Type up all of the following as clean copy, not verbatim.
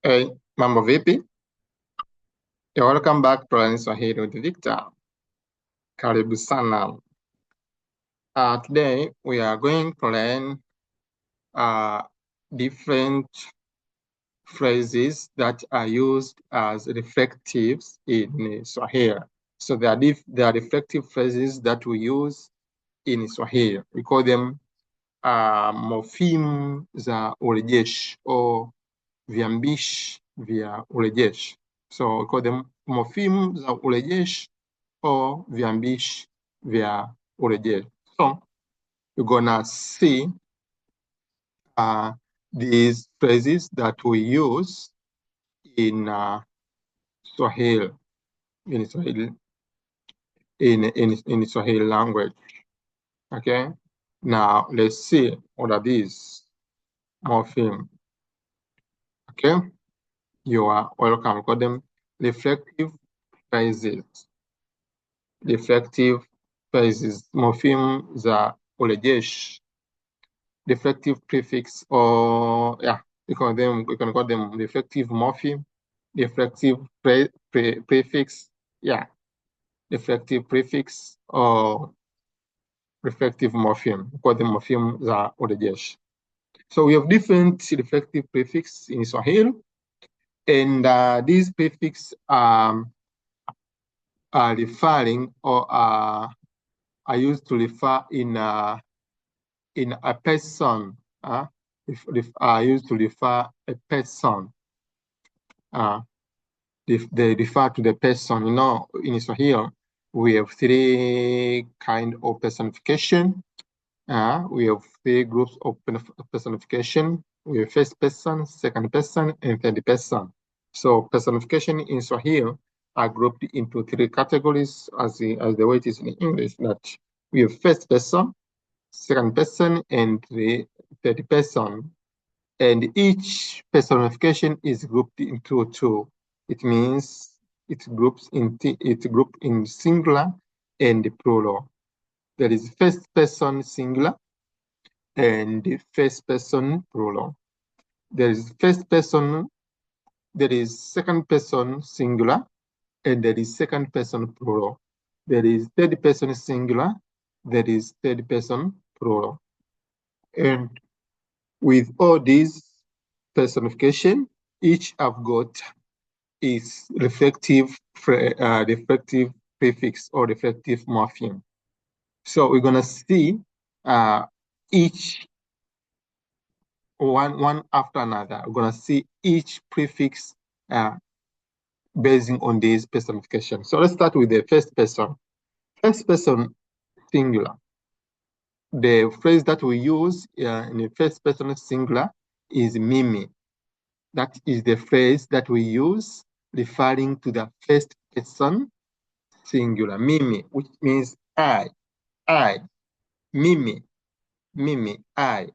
Hey, mambo vipi? Welcome back to Learning Swahili with Victor. Karibu sana. Today we are going to learn different phrases that are used as reflectives in Swahili. So there are reflective phrases that we use in Swahili. We call them morpheme za urejeshi or viambishi vya urejeshi. So we call them morpheme za urejeshi or viambishi vya urejeshi. So you're gonna see these phrases that we use in Swahili, in Swahili language. Okay. Now let's see what are these morpheme. Okay. You are welcome. We call them reflective phrases. Reflective phrases, morpheme za urejeshi. Reflective prefix, or we can call them reflective morpheme, reflective prefix, reflective prefix or reflective morpheme. We call them morpheme za urejeshi. So we have different reflective prefix in Swahili, and these prefixes are referring or are used to refer in a person. If are used to refer a person. If they refer to the person, in Swahili, we have three kind of personification. We have three groups of personification. We have first person, second person, and third person. So personification in Swahili are grouped into three categories as the way it is in English. That we have first person, second person, and the third person. And each personification is grouped into two. It means it groups in singular and plural. There is first person singular and first person plural. There is first person, there is second person singular, and there is second person plural. There is third person singular, there is third person plural. And with all these personification, each have got its reflective prefix or reflective morpheme. So we're gonna see each one after another. We're gonna see each prefix basing on this personification. So let's start with the first person. First person singular. The phrase that we use in the first person singular is mimi. That is the phrase that we use referring to the first person singular, mimi, which means I, mimi, I.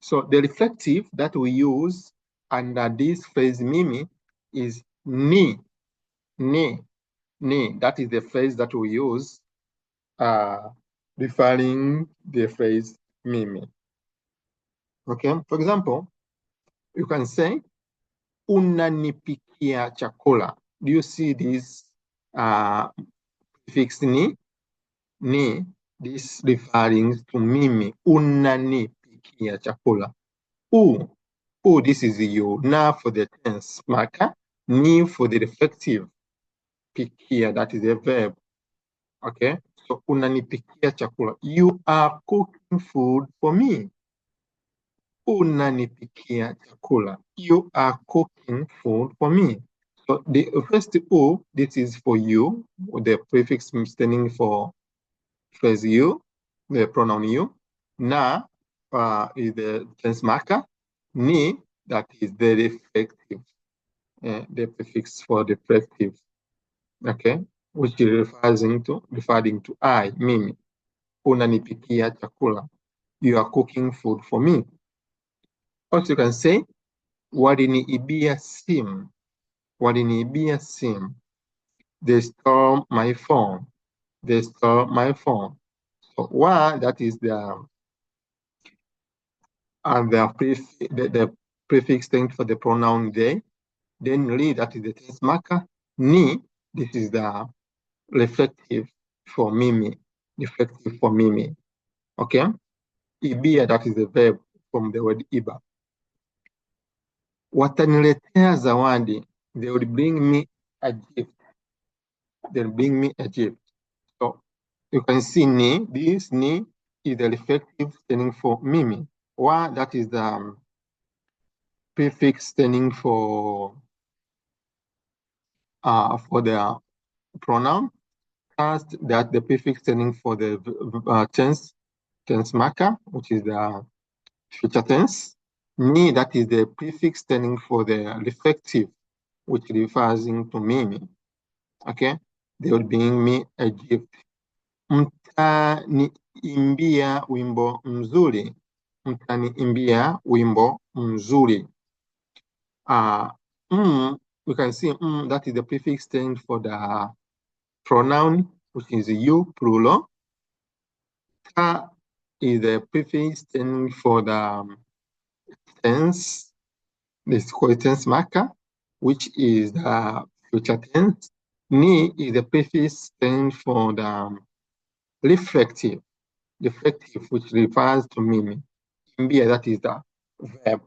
So the reflective that we use under this phrase mimi is ni. That is the phrase that we use referring the phrase mimi. Okay, for example, you can say unanipikia chakula. Do you see this prefix ni? Ni, this referring to mimi. Unanipikia chakula. This is you. Na for the tense marker. Ni for the reflective. Pikia, that is a verb. Okay, so unanipikia chakula. You are cooking food for me. Unanipikia chakula. You are cooking food for me. So the first U, this is for you, with the prefix standing for phrase you, the pronoun you. Na is the tense marker. Ni, that is the reflective, the prefix for the reflective. Okay, which is referring to I, mimi. Unanipikia chakula. You are cooking food for me. Also, you can say waliniibia simu. Waliniibia simu. They stole my phone. They stole my phone. So wa, that is the prefix thing for the pronoun they. Then li, that is the tense marker. Ni, this is the reflective for mimi. Reflective for mimi. Okay? Ibia, that is the verb from the word iba. Wataniletea zawadi. They will bring me a gift. They'll bring me a gift. So you can see ni. This ni is the reflective standing for mimi. Wa, that is the prefix standing for the pronoun. Cast, that the prefix standing for the tense marker, which is the future tense. Ni, that is the prefix standing for the reflective, which refers to mimi. Okay, they will bring me a gift. Mtaniimbia wimbo mzuri. Mtaniimbia wimbo mzuri. We can see that is the prefix standing for the pronoun, which is you, plural. Ta is the prefix standing for the tense, this called tense marker, which is the future tense. Ni is the prefix standing for the reflective, which refers to mimi. Imbia, that is the verb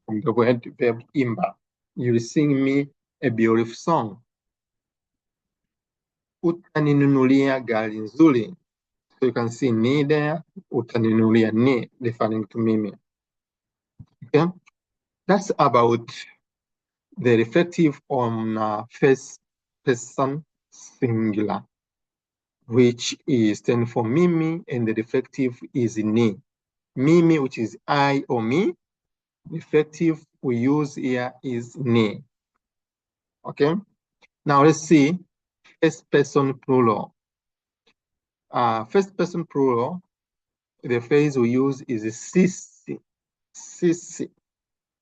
from the word verb imba. You will sing me a beautiful song. Utaninunulia gari nzuri. So you can see ni there, utaninunulia ni, referring to mimi. Okay, that's about the reflective on first person singular, which is stand for mimi, and the reflective is ni. Mimi, which is I or me. Reflective we use here is ni. Okay, now let's see first person plural. First person plural, the phrase we use is sisi. Sisi.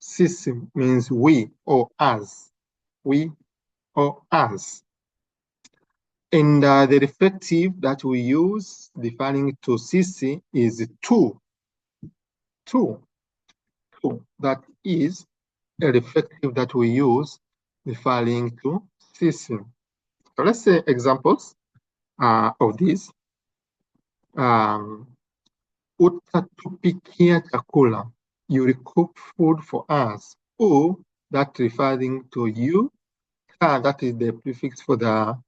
Sisi means we or us. We or us. And the reflective that we use referring to sisi is two. Two. That is a reflective that we use referring to sisi. So let's say examples of this. Utatupikia chakula. You will cook food for us. U, that referring to you. Ka, that is the prefix for the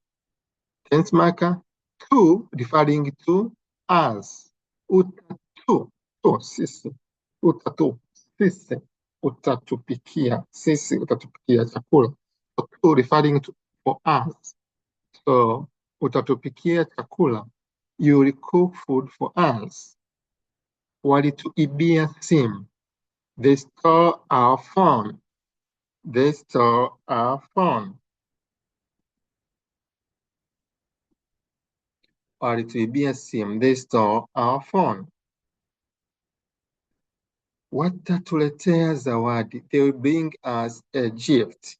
tense marker. Tu, referring to us. Utatu, sisi. Utatu, sisi. Utatupikia, sisi. Utatupikia chakula. So, tu, referring to for us. So, utatupikia chakula. You will cook food for us. Walituibia simu. They stole our phone. They stole our phone. Walituibia simu. They stole our phone. Watatuletea zawadi. They will bring us a gift.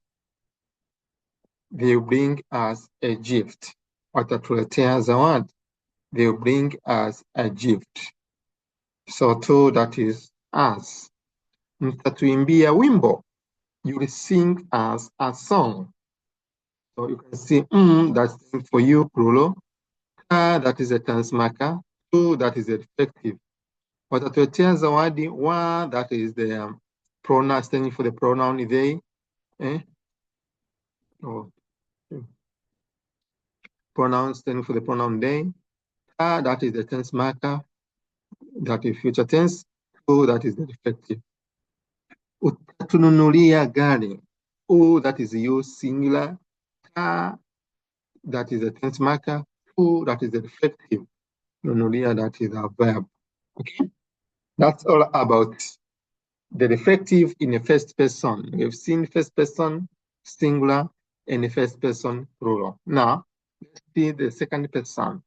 They will bring us a gift. Watatuletea zawadi. They will bring us a gift. So two, that is us. Mtatuimbia wimbo. You will sing us a song. So you can see that's for you, plural. That is a tense marker. Tu, that is a reflective. Watatuletea zawadi. Wa, that is the pronoun standing for the pronoun they. Pronoun standing for the pronoun they. Ta, that is the tense marker. That is future tense. Tu, that is the reflective. Utatununulia gari. U, that is you, singular. Ta, that is the tense marker. Tu, that is the reflective. Nunulia, that is a verb. Okay, that's all about the reflective in the first person. We've seen first person singular and the first person plural. Now, let's see the second person.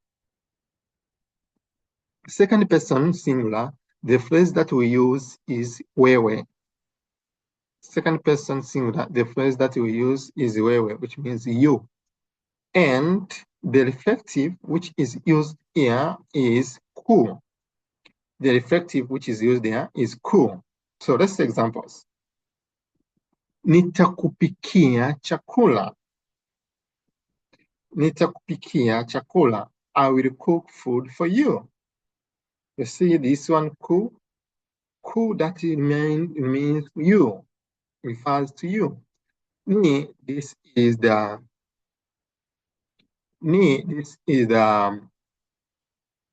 Second person singular, the phrase that we use is wewe. Second person singular, the phrase that we use is wewe, which means you. And the reflective, which is used here, is ku. The reflective, which is used there, is ku. So let's see examples. Nitakupikia chakula. Nitakupikia chakula. I will cook food for you. You see this one, cook? Cook, that means you, refers to you. This is the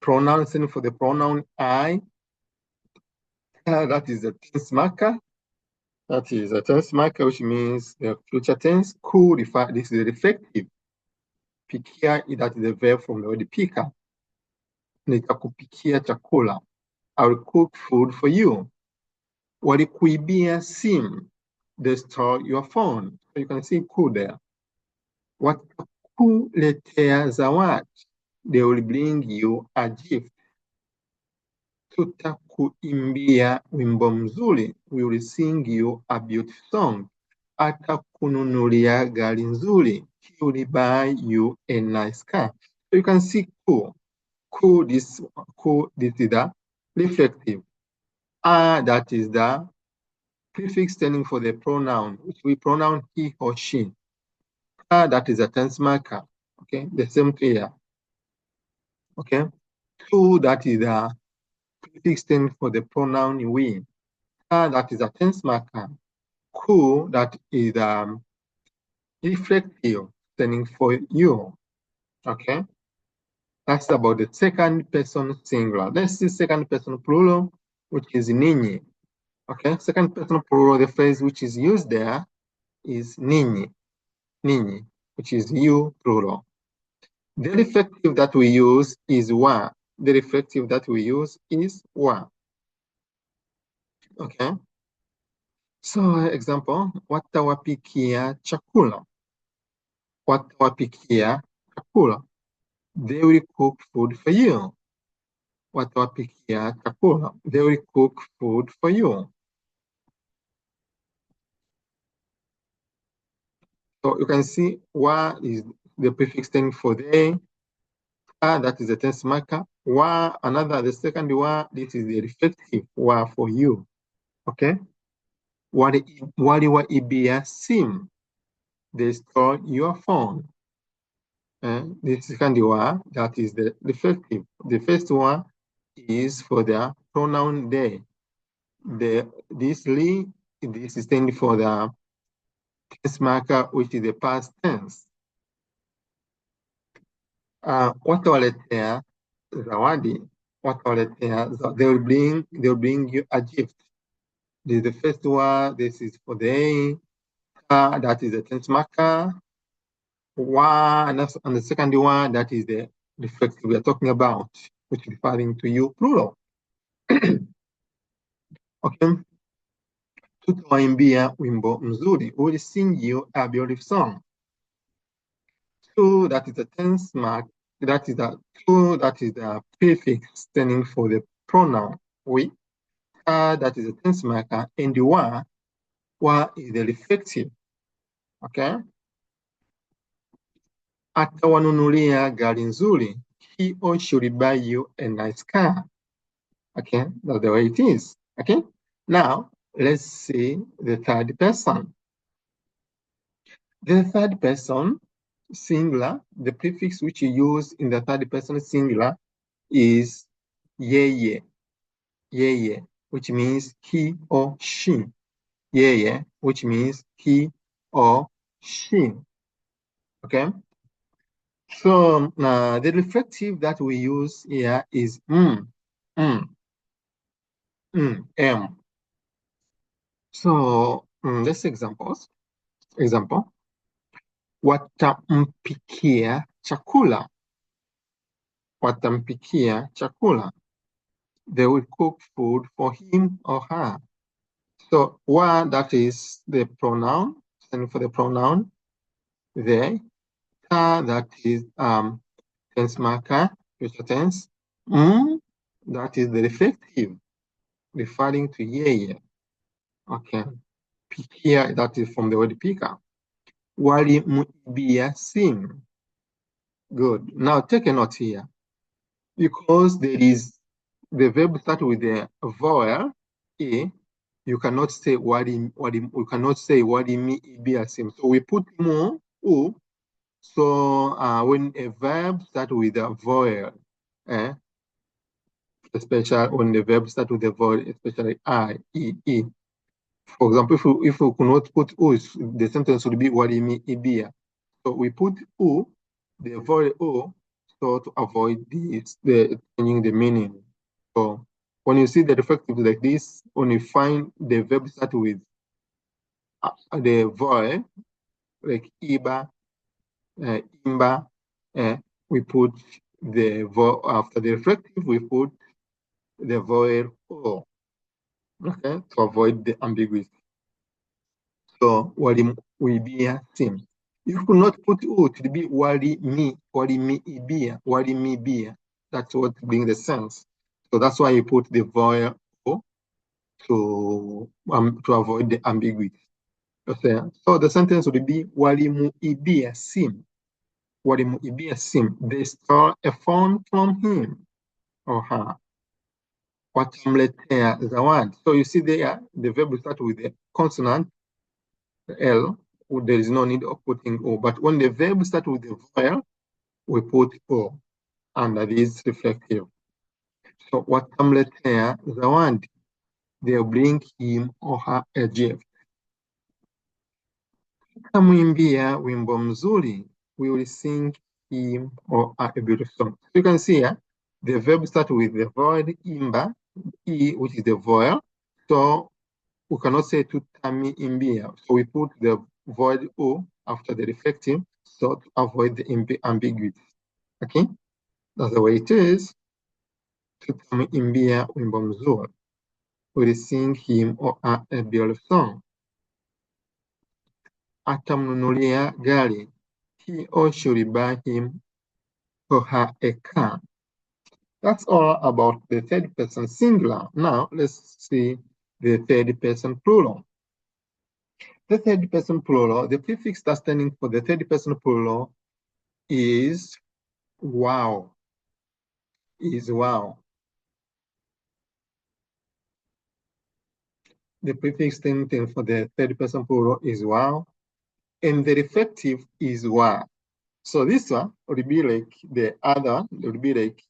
pronoun for the pronoun I. That is the tense marker. That is a tense marker, which means the future tense. Could refer, this is the reflective. Pikia, that is the verb from the word pika. Nitakupikia chakula. I will cook food for you. Walikuibia simu. They stole your phone. So you can see could there. Watakuletea zawadi. They will bring you a gift. Tutakuimbia wimbo mzuri. We will sing you a beautiful song. Atakununulia gari nzuri. He will buy you a nice car. So you can see cool. This is the reflective. That is the prefix standing for the pronoun, which we pronoun he or she. That is a tense marker. Okay, the same here. Okay, that is the prefix standing for the pronoun we. That is a tense marker. That is reflective standing for you. Okay, that's about the second person singular. Let's see second person plural, which is ninyi. Okay, second person plural, the phrase which is used there is ninyi, which is you plural. The reflective that we use is wa. The reflective that we use is wa. Okay. So, example, watawapikia chakula. Watawapikia chakula. They will cook food for you. Watawapikia chakula. They will cook food for you. So you can see wa is the prefix standing for they. That is the tense marker. Wa, the second wa, this is the reflective wa for you. Okay. Waliwaibia simu. They stole your phone. The second one, that is the reflective. The first one is for the pronoun they. This is standing for the tense marker, which is the past tense. Watawaletea zawadi. Watawaletea, they will bring you a gift. This is the first one. This is for they. That is the tense marker. And the second one, that is the reflective we are talking about, which is referring to you plural. Okay. Tutawaimbia wimbo mzuri. We will sing you a beautiful song. So that is the tense mark. That is the prefix standing for the pronoun we. That is the tense marker, and the wa is the reflective. Okay. Atawanunulia gari nzuri. He or she will buy you a nice car. Okay, that's the way it is. Okay. Now let's see the third person. The third person singular, the prefix which you use in the third person singular is yeye, which means he or she. Yeye, which means he or she. Okay. So the reflective that we use here is m. So let's examples. Example. Watampikia chakula. Watampikia chakula. They will cook food for him or her. So wa, that is the pronoun, standing for the pronoun they. Ta, that is tense marker, future tense. That is the reflective, referring to ye. Okay. Pikia, that is from the word pika. Walimuibia simu. Good. Now take a note here. Because there is the verb start with the vowel e, you cannot say we cannot say walimibia sim. So we put mu u. So when a verb start with a vowel, especially when the verb start with a vowel, especially I, E. For example, if we could not put u, the sentence would be walimibia. So we put u, the vowel u, so to avoid the changing the meaning. So when you see the reflective like this, when you find the verb start with the vowel, like iba, imba, we put the vowel after the reflective, we put the vowel o, okay, to avoid the ambiguity. So walimwibia simu. You could not put o to be walimibia. That's what brings the sense. So that's why you put the vowel o to avoid the ambiguity. Okay. So the sentence would be walimuibia simu. Walimuibia simu. They stole a phone from him or her. Watamletea zawadi. So you see there, the verb will start with the consonant L. There is no need of putting O. But when the verb starts with the vowel, we put O. And that is reflective. So watamletea zawadi. They'll bring him or her a gift. Tamwimbia wimbo mzuri. We will sing him or her a beautiful song. So you can see here, the verb starts with the vowel imba, E, which is the vowel. So we cannot say tutami imbia. So we put the vowel O after the reflective, so to avoid the ambiguity. Okay? That's the way it is. Tutami imbia wimbo mzuri. We will sing him or her a beautiful song. Atamnunulia gari. He or she will buy him or her a car. That's all about the third person singular. Now let's see the third person plural. The third person plural, the prefix that's standing for the third person plural is wow. Is wow. The prefix standing for the third person plural is wow. And the reflective is wa. So this one would be like the other one, it would be like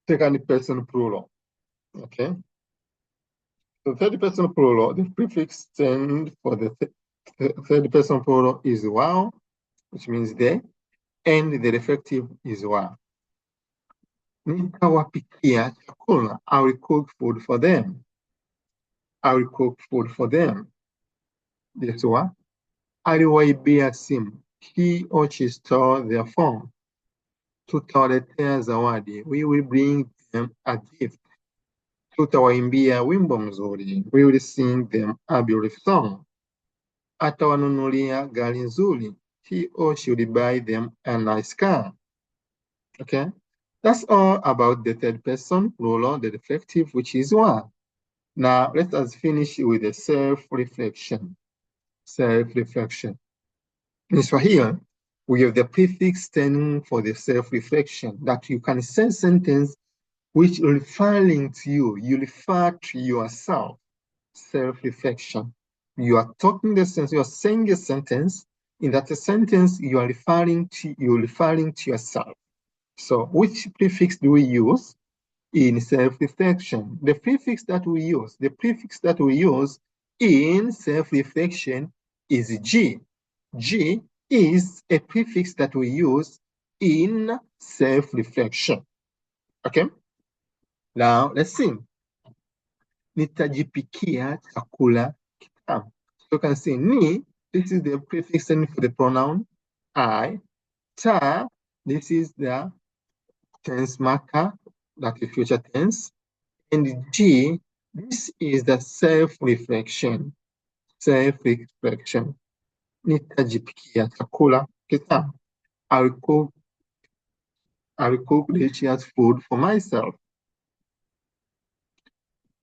second person plural. Okay. So third person plural, the prefix stand for the third person plural is wow, which means they, and the reflective is wa. Nitawapikia chakula. I will cook food for them. I will cook food for them. That's what. Aliwaibia simu. He or she stole their phone. Tutawaletea zawadi. We will bring them a gift. Tutawaimbia wimbo mzuri. We will sing them a beautiful song. Atawanunulia gari nzuri. He or she will buy them a nice car. Okay? That's all about the third person plural, the reflective, which is one. Now, let us finish with a self-reflection. Self-reflection. In Swahili, we have the prefix standing for the self-reflection, that you can say a sentence which referring to you, you refer to yourself. Self-reflection. You are talking the sentence, you are saying a sentence, in that sentence you are referring to yourself. So which prefix do we use in self-reflection? The prefix that we use in self-reflection is G. G is a prefix that we use in self-reflection. Okay? Now, let's see. Nitajipikia chakula kitamu. So you can see ni, this is the prefix standing for the pronoun I. Ta, this is the tense marker, that is future tense. And G, this is the self-reflection. Self-reflection. Nitajipikia chakula kitamu. I will cook delicious food for myself.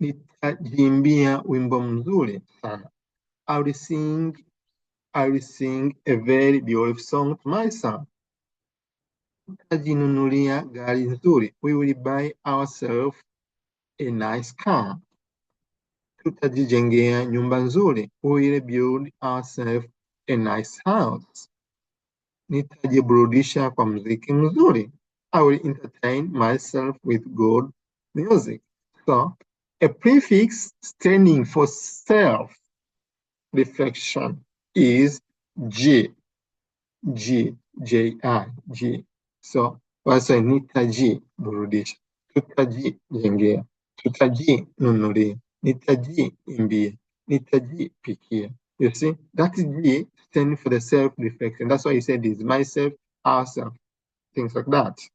Nitajiimbia wimbo mzuri sana. I will sing a very beautiful song to my son. Nitajinunulia gari nzuri. We will buy ourselves a nice car. tutajijengea nyumba nzuri. We will build ourselves a nice house. Nitajiburudisha kwa muziki mzuri. I will entertain myself with good music. So, a prefix standing for self-reflection is G. G, J-I, G. So, wasa nitajiburudisha, tutajijengea, tutajinunulia, nitajiimbia, nitajipikia. You see, that G stands for the self-reflection. That's why he said is myself, ourself, things like that.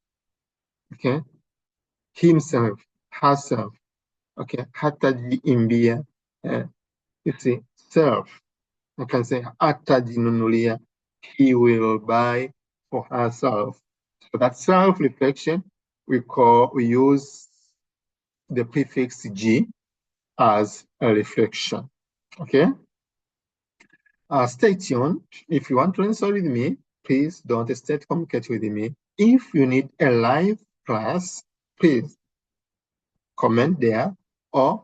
Okay? Himself, herself. Okay? Hatajiimbia. You see, self. I can say atajinunulia. He will buy for herself. So that self-reflection, we use the prefix G as a reflection. Okay? Stay tuned. If you want to answer with me, please don't hesitate to communicate with me. If you need a live class, please comment there or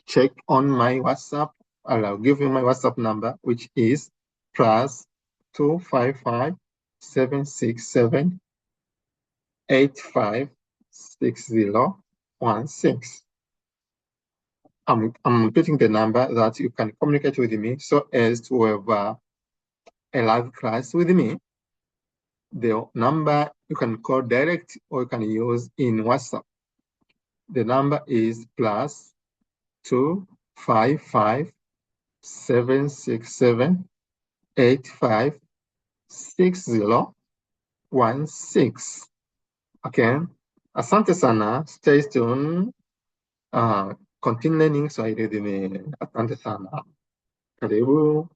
check on my WhatsApp. I'll give you my WhatsApp number, which is +255 767 856016. I'm repeating the number that you can communicate with me so as to have a live class with me. The number you can call direct or you can use in WhatsApp. The number is +255 767 856016. Okay. Asante sana. Stay tuned. Continue learning Swahili with me. Asante sana. Karibu.